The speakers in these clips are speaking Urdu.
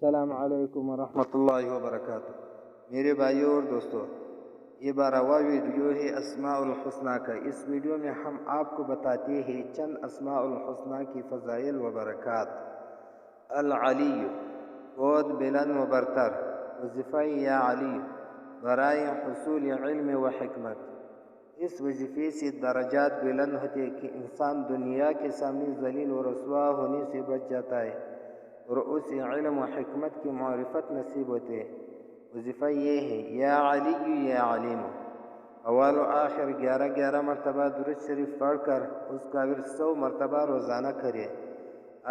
السلام علیکم ورحمۃ اللہ وبرکاتہ۔ میرے بھائیوں اور دوستوں، یہ 12واں ویڈیو ہے اسماء الحسنہ کا۔ اس ویڈیو میں ہم آپ کو بتاتے ہیں چند اسماء الحسنہ کی فضائل و برکات۔ العلی، بہت بلند و برتر، وظیفہ یا علی، برائے حصول علم و حکمت۔ اس وظیفے سے درجات بلند ہوتے کہ انسان دنیا کے سامنے ذلیل و رسوا ہونے سے بچ جاتا ہے اور اسے علم و حکمت کی معرفت نصیب ہوتے ہے۔ وظیفہ یہ ہے یا علی یا علیم، اول و آخر 11 مرتبہ درود شریف پڑھ کر اس کا ورد 100 مرتبہ روزانہ کرے۔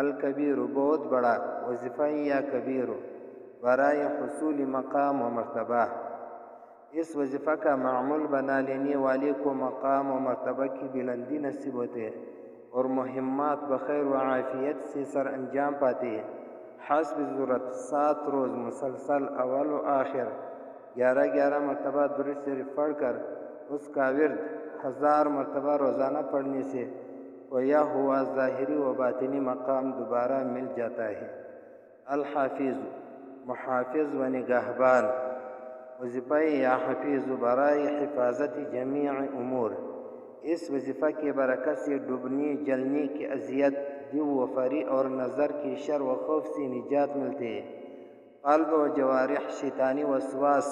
الکبیر، بہت بڑا، وظیفہ یا کبیر، برائے حصول مقام و مرتبہ۔ اس وظیفہ کا معمول بنا لینے والے کو مقام و مرتبہ کی بلندی نصیب ہوتے ہے اور مہمات بخیر و عافیت سے سر انجام پاتے ہیں۔ حسب ضرورت 7 روز مسلسل اول و آخر 11 مرتبہ درود شریف پڑھ کر اس کا ورد 1000 مرتبہ روزانہ پڑھنے سے گویا ہوا ظاہری و باطنی مقام دوبارہ مل جاتا ہے۔ الحافظ، محافظ و نگہبان، وظیفہ یا حفیظ، برائے حفاظت جمیع امور۔ اس وظیفہ کی برکت سے ڈوبنے جلنے کی اذیت، دیو و فری اور نظر کی شر و خوف سے نجات ملتی ہے۔ قلب و جوارح شیطانی وسواس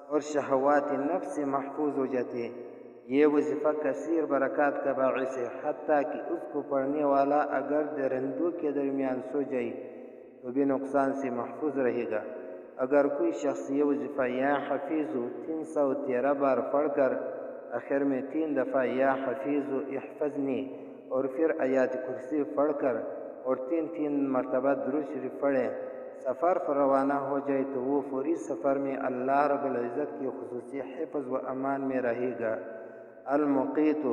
اور شہوات نفس سے محفوظ ہو جاتے ہیں۔ یہ وظیفہ کثیر برکات کا باعث ہے، حتیٰ کہ اس کو پڑھنے والا اگر درندوں کے درمیان سو جائے تو بھی نقصان سے محفوظ رہے گا۔ اگر کوئی شخص یہ وظیفہ یا حفیظ 313 بار پڑھ کر آخر میں 3 دفعہ یا حفیظ احفظنی اور پھر آیات کرسی پڑھ کر اور 3 مرتبہ درود شریف پڑھے سفر پر روانہ ہو جائے تو وہ فوری سفر میں اللہ رب العزت کی خصوصی حفظ و امان میں رہے گا۔ المقیت،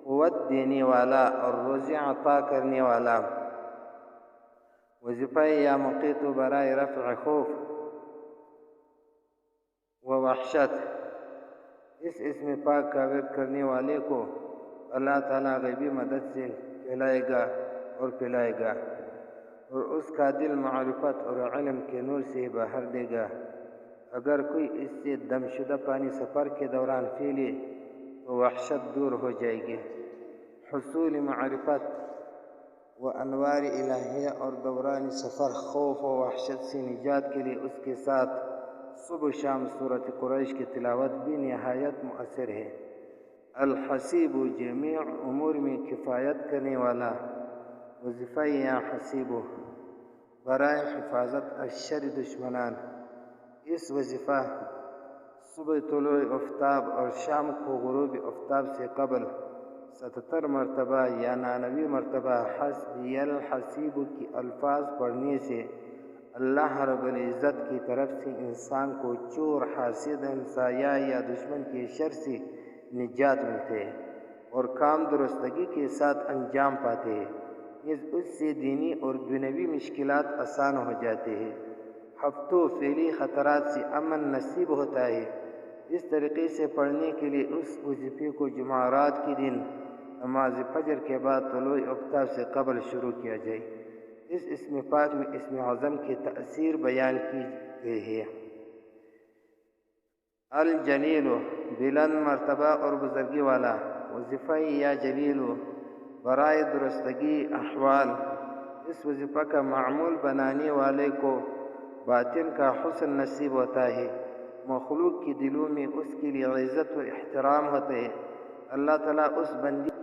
قوت دینے والا اور روزی عطا کرنے والا، وظیفہ یا مقیت برائے رفع خوف و وحشت۔ اس اسم پاک کا ورد کرنے والے کو اللہ تعالیٰ غیبی مدد سے کھلائے گا اور پلائے گا اور اس کا دل معرفت اور علم کے نور سے بھر دے گا۔ اگر کوئی اس سے دم شدہ پانی سفر کے دوران پی لے تو وحشت دور ہو جائے گی۔ حصول معرفت و انوار الہیہ اور دوران سفر خوف و وحشت سے نجات کے لیے اس کے ساتھ صبح شام سورۃ قریش کی تلاوت بھی نہایت مؤثر ہے۔ الحسیب، جمیع امور میں کفایت کرنے والا، وظیفہ یا حسیب، برائے حفاظت الشر دشمنان۔ اس وظیفہ صبح طلوع آفتاب اور شام کو غروب آفتاب سے قبل 77 مرتبہ یا 99 مرتبہ حسبی الحسیب کی الفاظ پڑھنے سے اللہ رب العزت کی طرف سے انسان کو چور، حاسد، ہمسایہ یا دشمن کے شر سے نجات ملتے ہے اور کام درستگی کے ساتھ انجام پاتے ہیں۔ اس سے دینی اور دنیوی مشکلات آسان ہو جاتے ہیں۔ ہفتوں فعلی خطرات سے امن نصیب ہوتا ہے۔ اس طریقے سے پڑھنے کے لیے اس وظیفے کو جمعرات کے دن نماز فجر کے بعد طلوع آفتاب سے قبل شروع کیا جائے۔ اس اسم پاک میں اسم اعظم کی تأثیر بیان کی گئی ہے۔ الجلیل، بلند مرتبہ اور بزرگی والا، وظیفہ یا جلیل، برائے درستگی احوال۔ اس وظیفہ کا معمول بنانے والے کو باطن کا حسن نصیب ہوتا ہے، مخلوق کے دلوں میں اس کے لیے عزت و احترام ہوتا ہے۔ اللہ تعالیٰ اس بندی